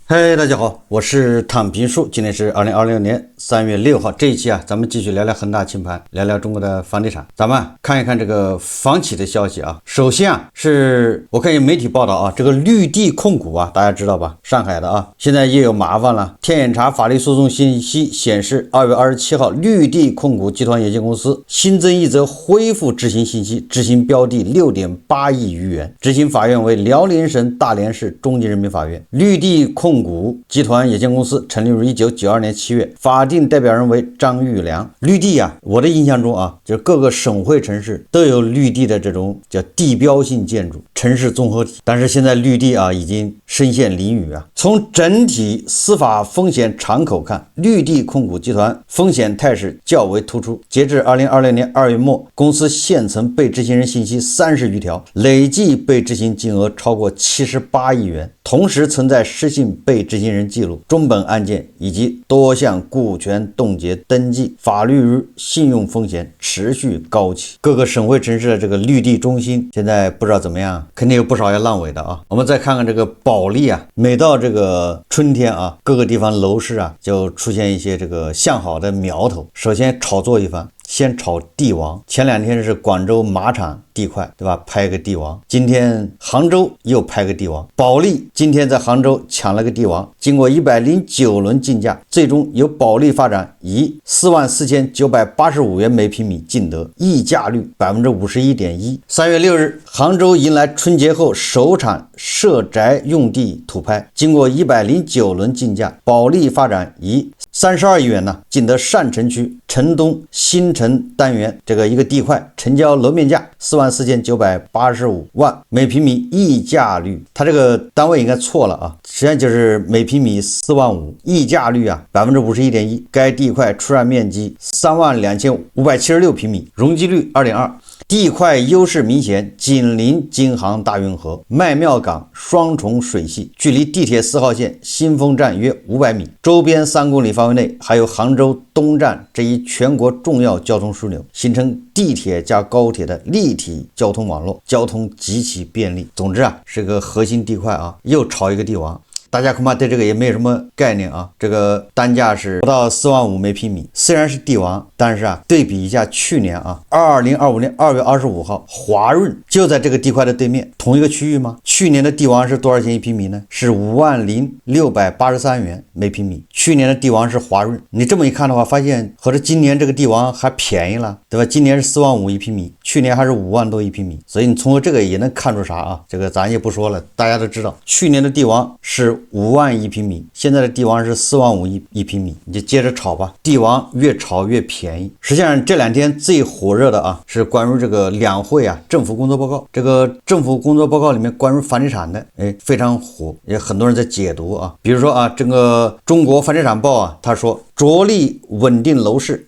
嗨，大家好，我是躺平叔。今天是2026年3月6号，这一期咱们继续聊聊恒大清盘，聊聊中国的房地产。咱们看一看这个房企的消息啊。首先是我看有媒体报道这个绿地控股大家知道吧？上海的现在也有麻烦了。天眼查法律诉讼信息显示，2月27号，绿地控股集团有限公司新增一则恢复执行信息，执行标的6.8亿余元，执行法院为辽宁省大连市中级人民法院。绿地控股集团有限公司成立于1992年7月，法定代表人为张玉良。绿地我的印象中就是各个省会城市都有绿地的这种叫地標性建築、城市綜合體，但是現在綠地已經身陷囹圄從整體司法風險敞口看，綠地控股集團風險態勢較為突出。截至2026年2月末，公司現存被執行人信息30餘條，累計被執行金額超過78億元，同時存在失信被執行人記錄、中本案件以及多項股權凍結登記，法律與信用風險持續高企。各個省會城市的這個綠地中心現在不知道怎麼樣，肯定有不少要爛尾的我們再看看這個保利每到這個春天各個地方樓市就出現一些這個向好的苗頭。首先炒作一番，先炒地王，前2天是廣州馬場地塊，對吧？拍個地王。今天杭州又拍個地王，保利今天在杭州搶了個地王，經過109輪競價，最終由保利發展以44985元每平米競得，溢價率 51.1%。3月6日，杭州迎來春節後首場社宅用地土拍，經過109輪競價，保利發展以32億元競得上城區城東新城單元這個一個地塊，成交樓面價44985萬每平米，溢價率，它這個單位應該錯了實際上就是每平米4萬5，溢價率51.1%。該地塊出讓面積32576平米，容積率2.2%。地塊優勢明顯，緊鄰京杭大運河、麥廟港雙重水系，距離地鐵4號線新豐站約500米，周邊3公里範圍內還有杭州東站這一全國重要交通樞紐，形成地鐵加高鐵的立體交通網絡，交通極其便利。總之是個核心地塊又炒一個地王。大家恐怕對這個也沒有什麼概念這個單價是不到4萬5每平米，雖然是地王，但是對比一下去年2025年2月25號，華潤就在這個地塊的對面，同一個區域嗎？去年的地王是多少錢一平米呢？是50683元每平米。去年的地王是華潤，你這麼一看的話，發現合着今年這個地王還便宜了，對吧？今年是4萬5一平米，去年還是5萬多一平米，所以你從這個也能看出啥這個咱也不說了，大家都知道，去年的地王是5萬一平米，現在的地王是4萬5一平米，你就接着炒吧，地王越炒越便宜。實際上這2天最火熱的是關於這個兩會政府工作報告，這個政府工作報告裡面關於房地產的非常火，也很多人在解讀比如說這個中國房地產報他說着力穩定樓市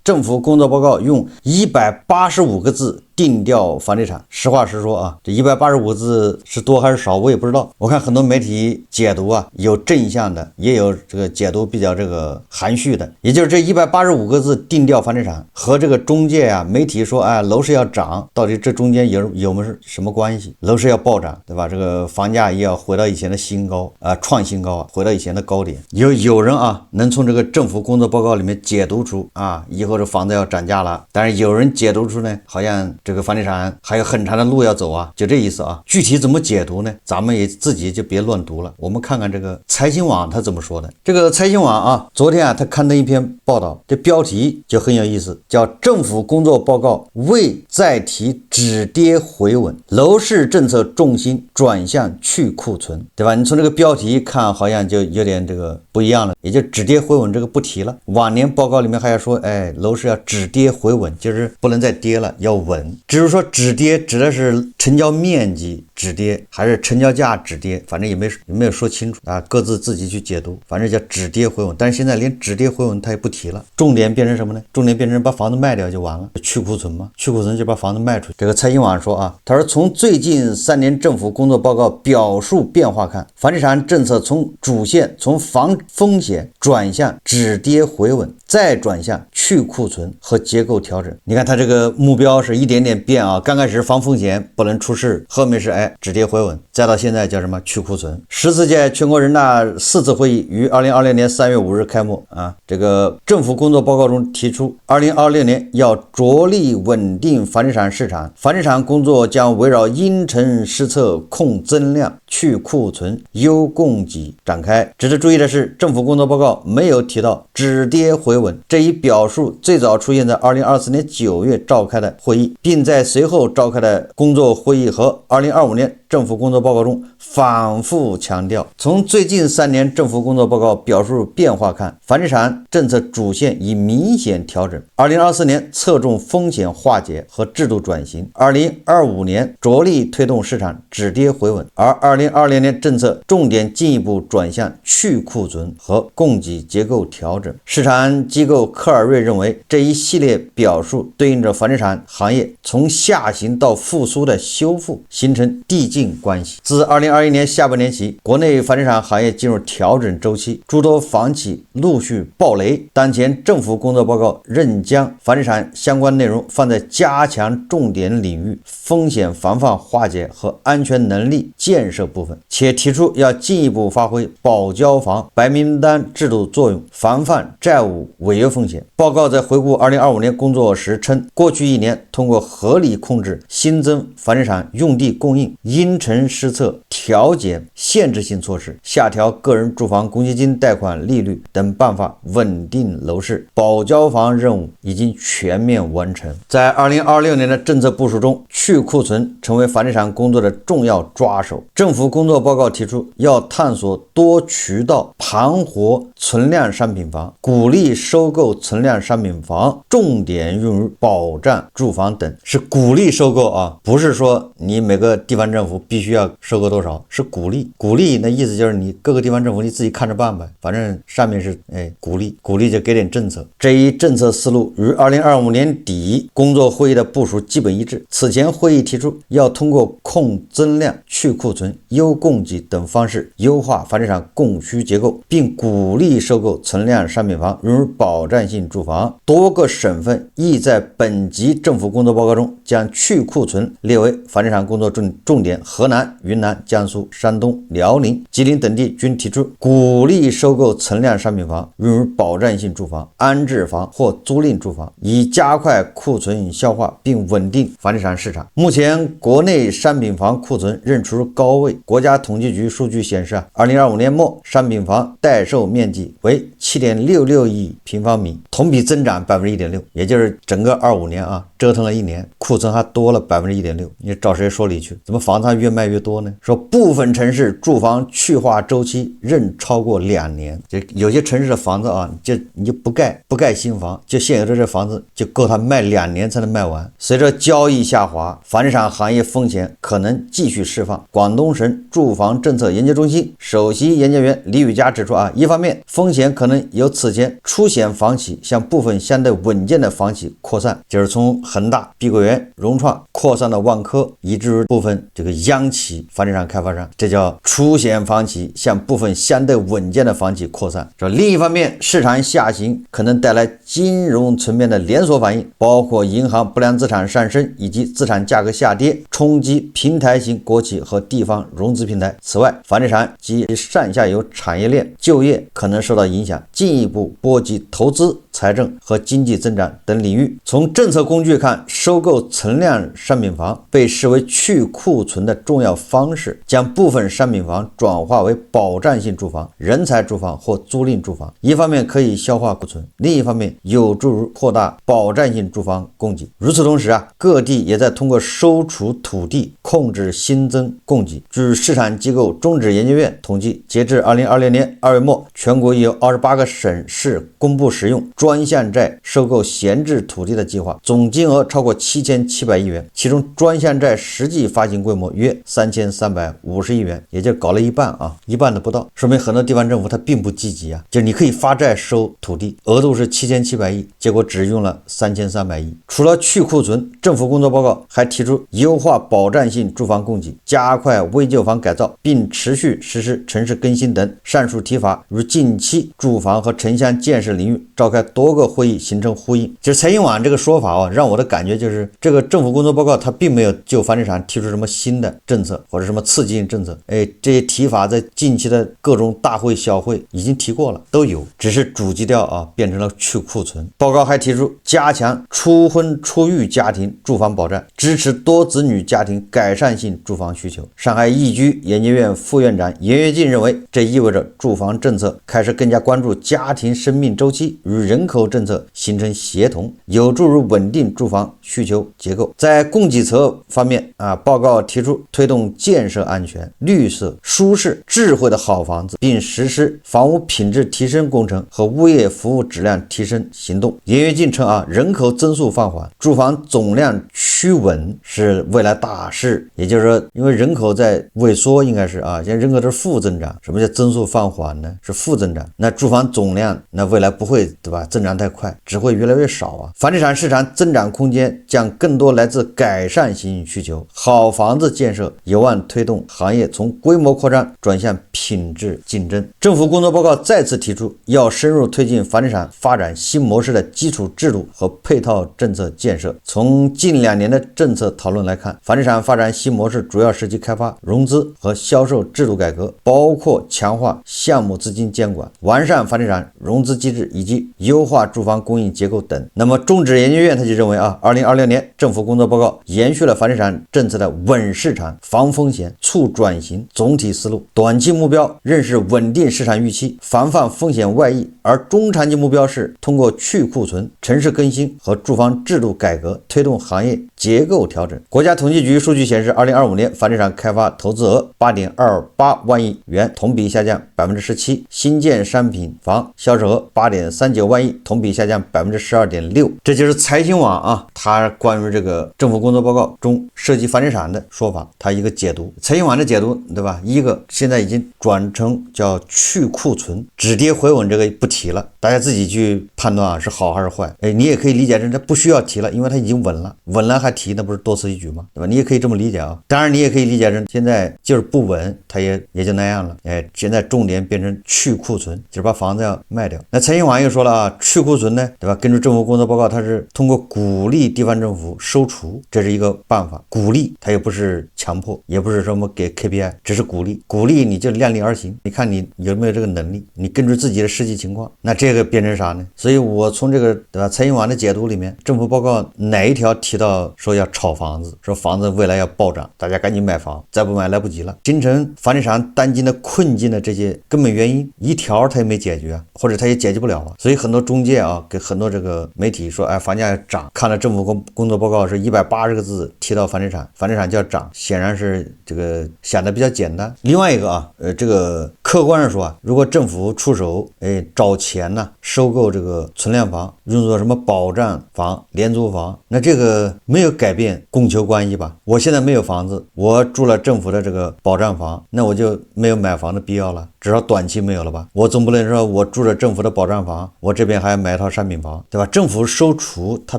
政府工作報告用185個字定調房地產。實話實說這185個字是多還是少我也不知道，我看很多媒體解讀有正向的，也有這個解讀比較這個含蓄的，也就是這185個字定調房地產和這個中介媒體說樓市要漲，到底這中間有沒有什麼關係？樓市要暴漲，對吧？這個房價也要回到以前的新高創新高回到以前的高點。有人能從這個政府工作報告裡面解讀出以後這房子要漲價了，但是有人解讀出呢，好像這個房地產還有很長的路要走就這意思具體怎麼解讀呢？咱們也自己就別亂讀了。我們看看這個財新網他怎麼說的。這個財新網昨天他刊登一篇報道，這標題就很有意思，叫政府工作報告未再提止跌回穩，樓市政策重心轉向去庫存，對吧？你從這個標題看好像就有點這個不一樣了，也就止跌回穩這個不提了。往年報告裡面還要說樓市要止跌回穩，就是不能再跌了，要穩。至於說止跌指的是成交面積止跌還是成交價止跌，反正也沒有說清楚各自己去解讀，反正叫止跌回穩。但是現在連止跌回穩他也不提了，重點變成什麼呢？重點變成把房子賣掉就完了，去庫存嘛，去庫存就把房子賣出去。這個財新網說他說從最近3年政府工作報告表述變化看，房地產政策從主線從防風險轉向止跌回穩，再轉向去庫存和結構調整。你看他這個目標是一點點變剛開始防風險不能出事，後面是止跌回穩，再到現在叫什么去庫存。14屆全國人大4次會議於2020年3月5日開幕啊。這個政府工作報告中提出，2026年要着力穩定房地產市場，房地產工作將圍繞因城施策、控增量、去庫存、優供給展開。值得注意的是，政府工作報告沒有提到止跌回穩這一表述，最早出現在2024年9月召開的會議，並在隨後召開的工作會議和2025年政府工作報告中反覆強調。從最近3年政府工作報告表述變化看，房地產政策主線已明顯調整。2024年側重風險化解和制度轉型，2025年着力推動市場止跌回穩，而2020年政策重點進一步轉向去庫存和供給結構調整。市場機構科爾瑞認為，這一系列表述對應着房地產行業從下行到復甦的修復，形成遞進關係。自2021年下半年起，國內房地產行業進入調整週期，諸多房企陸續暴雷。當前政府工作報告仍將房地產相關內容放在加強重點領域、風險防範化解和安全能力建設部分，且提出要進一步發揮保交房白名單制度作用，防範債務違約風險。報告在回顧2025年工作時稱，過去1年通過合理控制新增房地產用地供應、因城施策、調減限制性措施、下調個人住房公積金貸款利率等辦法穩定樓市，保交房任務已經全面完成。在2026年的政策部署中，去庫存成為房地產工作的重要抓手。政府工作報告提出，要探索多渠道盤活存量商品房，鼓勵收購存量商品房，重點用於保障住房等。是鼓勵收購啊，不是說你每個地方政府必須要收購多少，是鼓勵。鼓勵那意思就是你各個地方政府你自己看着辦吧，反正上面是鼓勵就給點政策。這一政策思路與2025年底工作會議的部署基本一致。此前會議提出，要通過控增量、去庫存、優供給等方式優化房地產供需結構，並鼓勵收購存量商品房用於保障性住房。多個省份亦在本級政府工作報告中將去庫存列為房地產工作重點，河南、雲南、江蘇、山東、遼寧、吉林等地均提出鼓勵收購存量商品房用於保障性住房、安置房或租賃住房，以加快庫存消化並穩定房地產市場。目前國內商品房庫存仍處於高位。國家統計局數據顯示，2025年末商品房待售面積為 7.66 億平方米，同比增長 1.6%， 也就是整個25年啊，折騰了1年，庫存還多了 1.6%。你找誰說理去？怎麼房子越賣越多呢？說部分城市住房去化周期仍超過2年，就有些城市的房子啊，你就不蓋新房，就現有的這房子就夠它賣2年才能賣完。隨着交易下滑，房地產行業風險可能繼續釋放。廣東省住房政策研究中心首席研究員李宇嘉指出一方面風險可能由此前出險房企向部分相對穩健的房企擴散，就是從恆大、碧桂園、融創擴散到萬科，以至於部分這個央企房地產開發商，這叫出險房企向部分相對穩健的房企擴散。另一方面，市場下行可能帶來金融層面的連鎖反應，包括銀行不良資產上升以及資產價格下跌，衝擊平台型國企和地方融資平台。此外，房地產及上下游產業鏈就業可能受到影響，進一步波及投資、財政和經濟增長等領域。從政策工具看，收購存量商品房被視為去庫存的重要方式，將部分商品房轉化為保障性住房、人才住房或租賃住房。一方面可以消化庫存，另一方面有助於擴大保障性住房供给。与此同時各地也在通過收储土地控制新增供给。据市场機構中指研究院統計，截至2020年2月末，全國已有28個省市公布使用專項債收購閒置土地的計劃，總金額超過7700億元，其中專項債實際發行規模約3350億元，也就搞了一半一半都不到，說明很多地方政府它並不積極就你可以發債收土地，額度是7700億，結果只用了3300億。除了去庫存，政府工作報告還提出優化保障性住房供給，加快危舊房改造，並持續實施城市更新等。上述提法如近期住房和城鄉建設領域召開多個會議形成呼應。就是財新網這個說法啊，讓我的感覺就是這個政府工作報告它並沒有就房地產提出什麼新的政策或者什麼刺激性政策，這些提法在近期的各種大會小會已經提過了，都有，只是主基調啊变成了去庫存。報告還提出加強初婚初育家庭住房保障，支持多子女家庭改善性住房需求。上海易居研究院副院長严跃进認為，這意味着住房政策開始更加關注家庭生命週期與人口政策形成協同，有助於穩定住房需求結構。在供給側方面報告提出推動建設安全、綠色、舒適、智慧的好房子，並實施房屋品質提升工程和物業服務質量提升行動。严躍进稱人口增速放緩，住房總量趨穩是未來大勢。也就是說，因為人口在萎縮，應該是現在人口都是負增長。什麼叫增速放緩呢？是負增長。那住房總量那未來不會对吧增長太快，只會越來越少房地產市場增長空間將更多來自改善型需求，好房子建設有望推動行業從規模擴張轉向品質競爭。政府工作報告再次提出，要深入推進房地產發展新模式的基礎制度和配套政策建設。從近2年的政策討論來看，房地產發展新模式主要涉及開發、融資和銷售制度改革，包括強化項目資金監管、完善房地產融資機制以及優化住房供應結構等。那麼中指研究院他就認為2026年政府工作報告延續了房地產政策的穩市場、防風險、促轉型總體思路。短期目標仍是穩定市場預期、防範風險外溢，而中長期目標是通過去庫存、城市更新和住房制度改革推動行業結構調整。国家統計局數據顯示，2025年房地產開發投資額8.28萬億元，同比下降17%；新建商品房銷售額8.39萬億，同比下降12.6%。這就是財新網它關於這個政府工作報告中涉及房地產的說法，它一個解讀。財新網的解讀，對吧？一個現在已經轉成叫去庫存，止跌回穩，這個不提了，大家自己去判斷是好還是壞。你也可以理解成它不需要提了，因為它已經穩了，穩了還提，那不是多此一舉嗎？对吧？你也可以這麼理解當然你也可以理解成現在就是不穩，它也就那樣了。現在重點變成去庫存，就是把房子要賣掉。那財新網又說了去庫存呢，对吧？根據政府工作報告，它是通過鼓勵地方政府收儲，這是一個辦法。鼓勵它也不是強迫，也不是什麼給 KPI， 只是鼓勵。鼓勵你就量力而行，你看你有沒有這個能力，你根據自己的實際情況。那這個變成啥呢？所以我從這個对吧財新網的解讀裡面，政府報告哪一條提到說要炒房子，說房子未來要暴漲，大家趕緊買房，再不買来不及了。形成房地產当今的困境的這些根本原因，一條它也沒解決或者它也解決不了所以很多中介給很多這個媒體說房價要漲，看了政府工作報告是180個字提到房地產就要漲，顯然是這個想的比較簡單。另外一個這個客觀上說如果政府出手找錢收購這個存量房，用作什麼保障房、廉租房，那這個沒有改變供求關係吧？我現在没有房子，我住了政府的這個保障房，那我就沒有買房的必要了，至少短期沒有了吧？我總不能說我住着政府的保障房，我這邊還要買一套商品房，对吧？政府收儲，它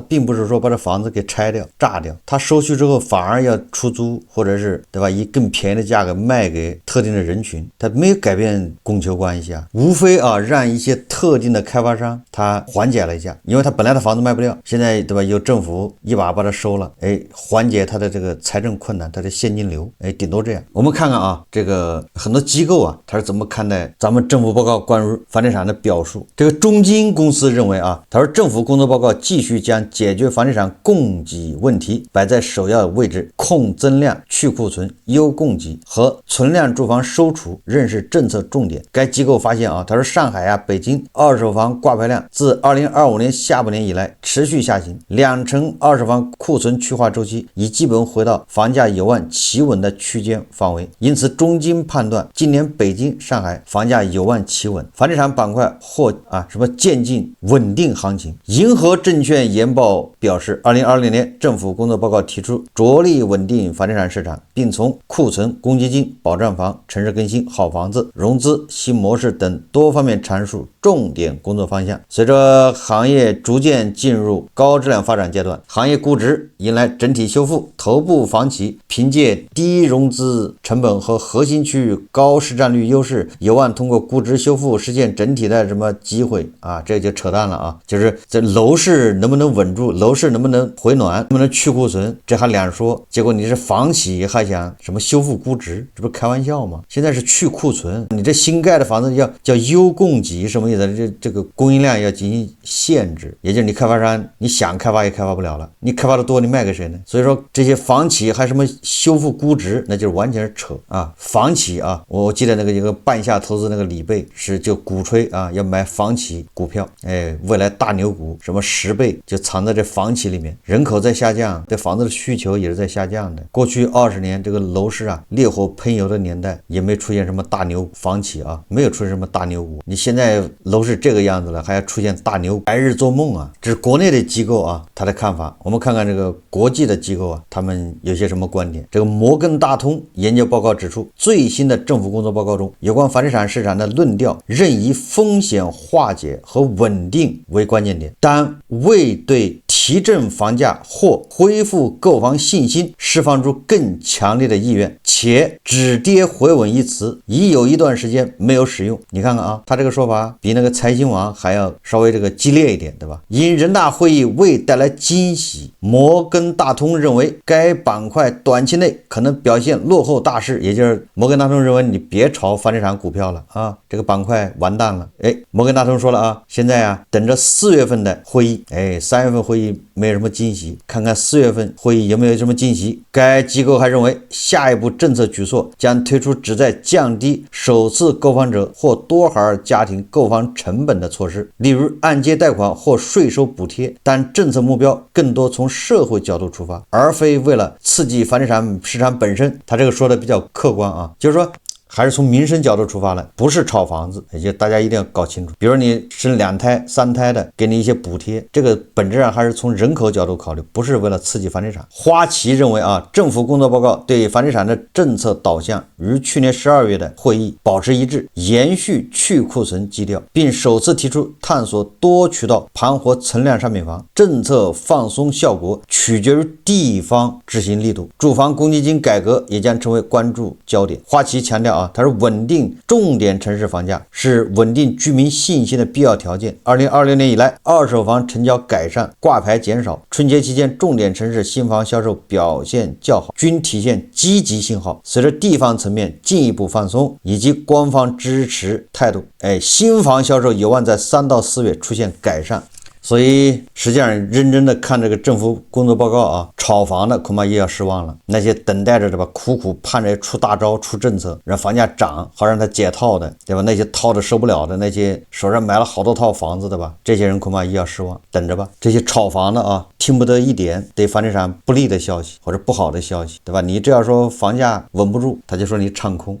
並不是說把這房子給拆掉、炸掉，它收去之後反而要出租，或者是对吧？以更便宜的價格賣給特定的人群，它沒有改變供求關係無非讓一些特定的開發商他緩解了一下，因為他本來的房子賣不掉，現在对吧？有政府一把它收了，緩解他的這個財政困難，他的現金流，頂多這樣。我們看看這個很多機構他是怎麼看待咱們政府報告關於房地產的表述。這個中金公司認為他說政府工作報告繼續將解決房地產供給問題擺在首要位置，控增量、去庫存、優供給和存量住房收儲仍是政策重點。該機構發現他說上海北京二手房掛牌量自2025年下半年以來持續下行，2成二手房庫存去化周期已基本回到房價有望企穩的區間範圍，因此中金判斷今年北京、上海房價有望企穩，房地產板塊或漸進穩定行情。银河證券研報表示，2020年政府工作報告提出着力穩定房地產市場，並從庫存、公積金、保障房、城市更新、好房子、融資、新模式等多方面阐述重點工作方向。隨着行業逐漸進入高質量發展階段，行業估值迎來整體修復，頭部房企憑借低融資成本和核心區域高市占率優勢，有望通過估值修復實現整體的什麼機會啊？這就扯淡了啊！就是這樓市能不能穩住，樓市能不能回暖，能不能去庫存，這還兩說。結果你是房企還想什麼修復估值，這不是開玩笑嗎？現在是去庫存，你這新蓋的房子叫優供给，什麼意思？這个供應量要進行限制，也就是你開發商你想開發也開發不了了，你開發的多你賣給誰呢？所以說這些房企還什麼修復估值，那就是完全是扯啊！房企啊，我記得那個一個半夏投資那個李貝是就鼓吹啊要買房企股票，哎，未來大牛股什麼10倍就藏在這房企裡面。人口在下降，對房子的需求也是在下降的。過去20年這個樓市啊烈火噴油的年代，也沒出現什麼大牛房企啊，沒有出現什麼大牛股。你現在樓市這個樣子了，還要出現大牛，白日做夢啊！這是國內的機構啊他的看法。我們看看這個國際的機構啊，他們有些什麼觀點。這個摩根大通研究報告指出，最新的政府工作報告中，有關房地產市場的論調仍以風險化解和穩定為關鍵點，但未對提振房價或恢復購房信心釋放出更強烈的意願，且止跌回穩一詞已有一段時間沒有使用。你看看啊，他這個說法比那個財新網還要稍微這個激烈一點，對吧？因人大會議未帶來驚喜，摩根大通認為該板塊短期內可能表現落後大勢，也就是摩根大通認為你別炒房地產股票了啊，這個板塊完蛋了。哎，摩根大通說了啊，現在啊等着4月份的會議，哎，3月份會議沒有什麼驚喜，看看4月份會議有沒有什麼驚喜。該機構還認為下一步政策舉措將推出旨在降低首次購房者或多孩兒家庭購房成本的措施，例如按揭貸款或稅收補貼，但政策目標更多從社會角度出發，而非為了刺激房地產市場本身。他這個說的比較客觀啊，就是說還是從民生角度出發了，不是炒房子，也就大家一定要搞清楚。比如你生2胎、3胎的，給你一些補貼，這個本質上還是從人口角度考慮，不是為了刺激房地產。花旗認為啊，政府工作報告對房地產的政策導向與去年12月的會議保持一致，延續去庫存基調，並首次提出探索多渠道盤活存量商品房，政策放鬆效果取決於地方執行力度。住房公積金改革也將成為關注焦點。花旗強調啊，它是穩定重點城市房價，是穩定居民信心的必要條件。2026年以來，二手房成交改善，掛牌減少，春節期間重點城市新房銷售表現較好，均體現積極信號。隨着地方層面進一步放鬆以及官方支持態度，新房銷售有望在3到4月出現改善。所以實際上認真的看這個政府工作報告啊，炒房的恐怕也要失望了。那些等待着對吧，苦苦盼着出大招出政策讓房價漲，好讓它解套的，對吧？那些套的受不了的，那些手上買了好多套房子的吧，這些人恐怕也要失望，等着吧。這些炒房的啊，聽不得一點對房地產不利的消息或者不好的消息，對吧？你只要說房價穩不住，他就說你唱空，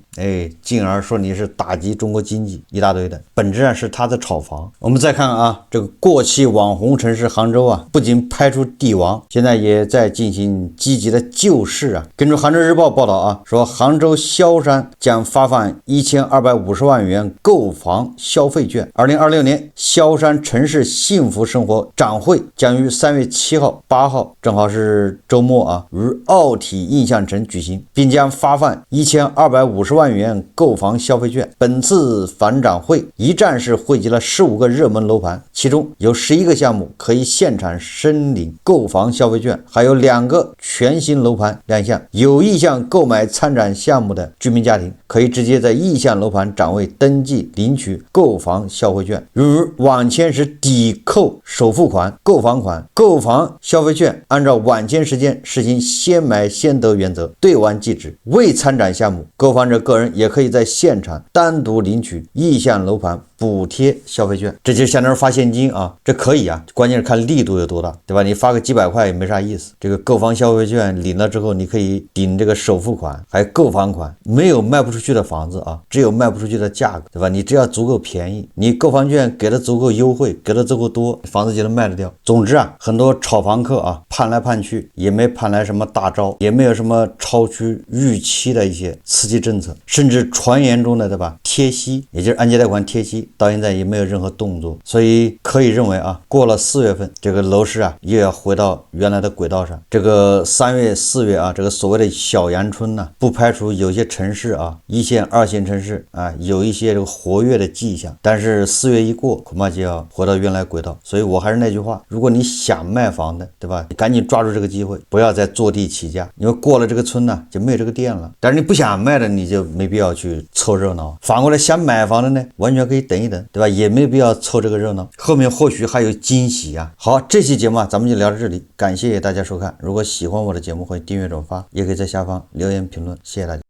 進而說你是打擊中國經濟，一大堆的，本質上是他在炒房。我們再看看啊，這個過氣網紅城市杭州啊，不僅拍出帝王，現在也在進行積極的救市啊。根據杭州日報報道啊，說杭州蕭山將發放1250萬元購房消費券。2026年蕭山城市幸福生活展會將於3月7號、8號，正好是周末啊，於奧體印象城舉行，並將發放1250萬元購房消費券。本次房展會一站式匯集了15個熱門樓盤，其中有11個項目可以現場申領購房消費券，還有2個全新樓盤亮相。有意向購買參展項目的居民家庭可以直接在意向樓盤展位登記領取購房消費券，如網簽時抵扣首付款、購房款。購房消費券按照網簽時間實行先買先得原則，兌完即止。未參展項目，購房者個人也可以在現場單獨領取意向樓盤補貼消費券，這就相當於發現金啊，這可以啊，關鍵是看力度有多大，對吧？你發個幾百塊也沒啥意思。這個購房消費券領了之後，你可以頂這個首付款，還有購房款，沒有賣不出去的房子啊，只有賣不出去的價格，對吧？你只要足夠便宜，你購房券給的足夠優惠，給的足夠多，房子就能賣得掉。總之啊，很多炒房客啊，盼來盼去也沒盼來什麼大招，也沒有什麼超出預期的一些刺激政策，甚至傳言中的，對吧？贴息，也就是按揭貸款贴息，到现在也没有任何动作，所以可以认为啊，过了4月份，这個樓市啊又要回到原來的軌道上。這個3月、4月啊，這個所謂的小陽春呢，不排除有些城市啊，1線、2線城市啊，有一些這個活躍的跡象，但是4月一過，恐怕就要回到原來軌道。所以我還是那句話，如果你想賣房的，對吧？你趕緊抓住這個機會，不要再坐地起價，因為過了這個春呢，就沒有這個店了。但是你不想賣的，你就沒必要去湊熱鬧。反過來想買房的呢，完全可以等一等，對吧？也沒必要湊這個熱鬧，後面或許還有驚喜啊。好，這期節目啊，咱們就聊到這裡，感謝大家收看。如果喜歡我的節目，歡迎訂閱轉發，也可以在下方留言評論，謝謝大家。